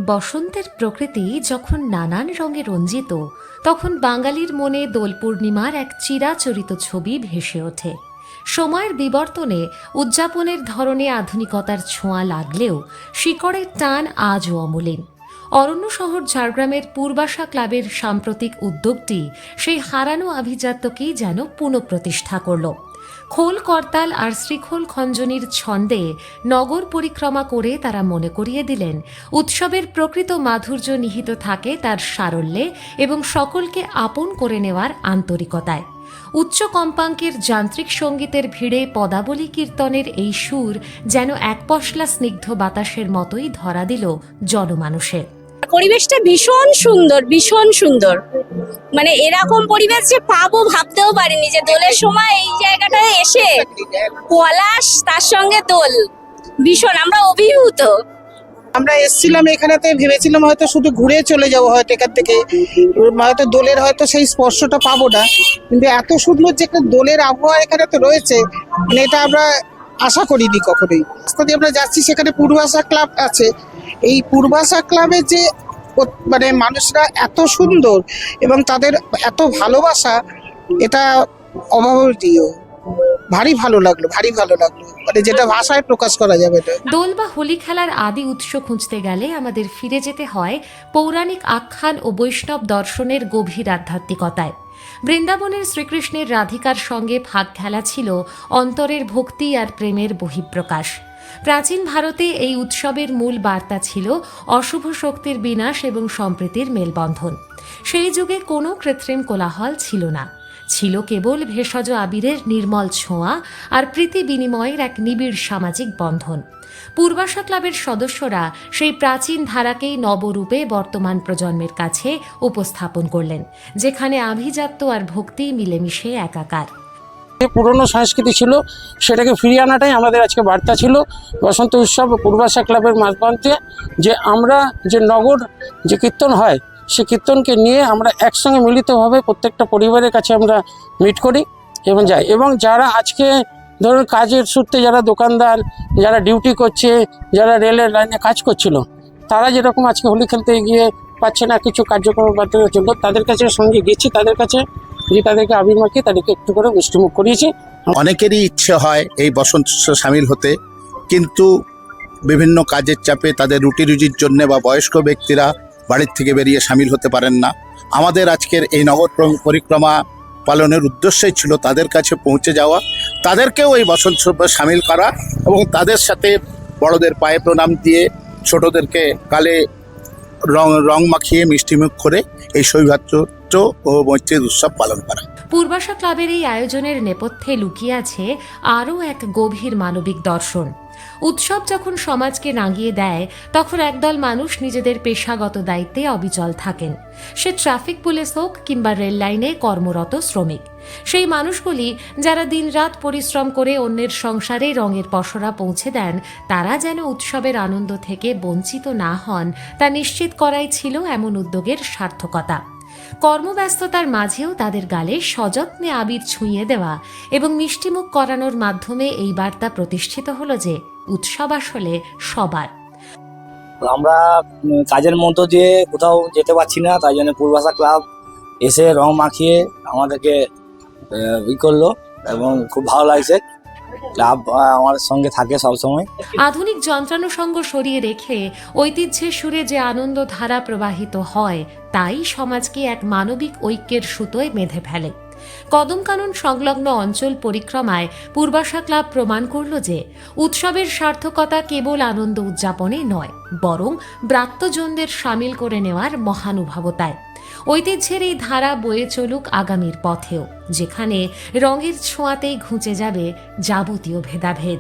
বসন্তের প্রকৃতি যখন নানান রঙে রঞ্জিত, তখন বাঙালির মনে দোল পূর্ণিমার এক চিরাচরিত ছবি ভেসে ওঠে। সময়ের বিবর্তনে উদযাপনের ধরনে আধুনিকতার ছোঁয়া লাগলেও শিকড়ের টান আজও অমলিন। অরণ্য শহর ঝাড়গ্রামের পূর্বাশা ক্লাবের সাম্প্রতিক উদ্যোগটি সেই হারানো আভিজাত্যকেই যেন পুনঃপ্রতিষ্ঠা করল। খোল করতাল আর শ্রীখোল খঞ্জনির ছন্দে নগর পরিক্রমা করে তারা মনে করিয়ে দিলেন, উৎসবের প্রকৃত মাধুর্য নিহিত থাকে তার সারল্যে এবং সকলকে আপন করে নেওয়ার আন্তরিকতায়। উচ্চ কম্পাঙ্কের যান্ত্রিক সঙ্গীতের ভিড়ে পদাবলী কীর্তনের এই সুর যেন এক পশলা স্নিগ্ধ বাতাসের মতোই ধরা দিল জনমানুষের। পরিবেশটা ভীষণ সুন্দর, ভীষণ সুন্দর। মানে এরকম পরিবেশ যে পাবো ভাবতেও পারিনি, যে দোলের সময় এই জায়গাটায় এসে পলাশ তার সঙ্গে দোল, ভীষণ আমরা অভিভূত। আমরা এসেছিলাম এখানেতে, ভেবেছিলাম হয়তো শুধু ঘুরে চলে যাবো, হয়তো এখান থেকে হয়তো দোলের হয়তো সেই স্পর্শটা পাবো না, কিন্তু এত সুন্দর যে একটা দোলের আবহাওয়া এখানে তো রয়েছে, মানে এটা আমরা আশা করিনি কখনোই। রাস্তা দিয়ে আমরা যাচ্ছি, সেখানে পূর্বাশা ক্লাব আছে। এই পূর্বাশা ক্লাবে যে মানে মানুষরা এত সুন্দর এবং তাদের এত ভালোবাসা, এটা অভাবনীয়। ভারী ভালো লাগলো, ভারী ভালো লাগলো, মানে যেটা ভাষায় প্রকাশ করা যাবে না। দোল বা হোলি খেলার আদি উৎস খুঁজতে গেলে আমাদের ফিরে যেতে হয় পৌরাণিক আখ্যান ও বৈষ্ণব দর্শনের গভীর আধ্যাত্মিকতায়। বৃন্দাবনের শ্রীকৃষ্ণের রাধিকার সঙ্গে ভাগ খেলা ছিল অন্তরের ভক্তি আর প্রেমের বহিঃপ্রকাশ। প্রাচীন ভারতে এই উৎসবের মূল বার্তা ছিল অশুভ শক্তির বিনাশ এবং সম্প্রীতির মেলবন্ধন। সেই যুগে কোনো কৃত্রিম কোলাহল ছিল না, ছিল কেবল ভেষজ আবিরের নির্মল ছোঁয়া আর প্রীতি বিনিময়ের এক নিবিড় সামাজিক বন্ধন। পূর্বাশা ক্লাবের সদস্যরা সেই প্রাচীন ধারাকেই নবরূপে বর্তমান প্রজন্মের কাছে উপস্থাপন করলেন, যেখানে আভিজাত্য আর ভক্তি মিলেমিশে একাকার। পুরনো সংস্কৃতি ছিল, সেটাকে ফিরিয়ে আনাটাই আমাদের আজকে বার্তা ছিল বসন্ত উৎসব পূর্বাশা ক্লাবের মাঝপন্থে। যে আমরা যে নগর যে কীর্তন হয়, সে কীর্তনকে নিয়ে আমরা একসঙ্গে মিলিতভাবে প্রত্যেকটা পরিবারের কাছে আমরা মিট করি এবং যাই। এবং যারা আজকে ধরুন কাজের সূত্রে, যারা দোকানদার, যারা ডিউটি করছে, যারা রেলের লাইনে কাজ করছিল, তারা যেরকম আজকে হোলি খেলতে গিয়ে পাচ্ছে না কিছু কার্যক্রম বাতিলের জন্য, তাদের কাছে সঙ্গে গেছি, তাদের কাছে যে তাদেরকে আবির মাখিয়ে তাদেরকে একটু করে মিষ্টিমুখ করিয়েছি। অনেকেরই ইচ্ছে হয় এই বসন্ত উৎসবে সামিল হতে, কিন্তু বিভিন্ন কাজের চাপে তাদের রুটির জন্য বা বয়স্ক ব্যক্তিরা বাড়ির থেকে বেরিয়ে সামিল হতে পারেন না। আমাদের আজকের এই নগর পরিক্রমা পালনের উদ্দেশ্যই ছিল তাদের কাছে পৌঁছে যাওয়া, তাদেরকেও এই বসন্ত উৎসবে সামিল করা এবং তাদের সাথে বড়দের পায়ে প্রণাম দিয়ে ছোটদেরকে গালে রং মাখিয়ে মিষ্টিমুখ করে এই সৌভাতৃত্ব ও মৈত্রীর উৎসব পালন করা। পূর্বাশা ক্লাবের এই আয়োজনের নেপথ্যে লুকিয়ে আছে আরও এক গভীর মানবিক দর্শন। উৎসব যখন সমাজকে রাঙিয়ে দেয়, তখন একদল মানুষ নিজেদের পেশাগত দায়িত্বে অবিচল থাকেন। সে ট্রাফিক পুলিশ হোক কিংবা রেল লাইনে কর্মরত শ্রমিক। সেই মানুষগুলি যারা দিনরাত পরিশ্রম করে অন্যের সংসারে রঙের পসরা পৌঁছে দেন, তারা যেন উৎসবের আনন্দ থেকে বঞ্চিত না হন, তা নিশ্চিত করাই ছিল এমন উদ্যোগের সার্থকতা। কর্মব্যস্ততার মাঝেও তাদের গালে সযত্নে আবির ছুঁয়ে দেওয়া এবং মিষ্টিমুখ করানোর মাধ্যমে এই বার্তা প্রতিষ্ঠিত হলো যে উৎসব আসলে সবার। আমরা কাজের মধ্য দিয়ে কোথাও যেতে পারছি না, তাই জন্য পূর্বাশা ক্লাব এসে রং মাখিয়ে আমাদেরকে করলো এবং খুব ভালো লাগছে। ক্লাব আমার সঙ্গে থাকে সবসময়। আধুনিক যন্ত্রানুষঙ্গ সরিয়ে রেখে ঐতিহ্যের সুরে যে আনন্দ ধারা প্রবাহিত হয়, তাই সমাজকে এক মানবিক ঐক্যের সুতোয় বেঁধে ফেলে। কদমকানন সংলগ্ন অঞ্চল পরিক্রমায় পূর্বাশা ক্লাব প্রমাণ করল যে উৎসবের সার্থকতা কেবল আনন্দ উদযাপনে নয়, বরং ব্রাত্যজনদের সামিল করে নেওয়ার মহানুভবতায়। ঐতিহ্যের এই ধারা বয়ে চলুক আগামীর পথেও, যেখানে রঙের ছোঁয়াতেই ঘুঁচে যাবে যাবতীয় ভেদাভেদ।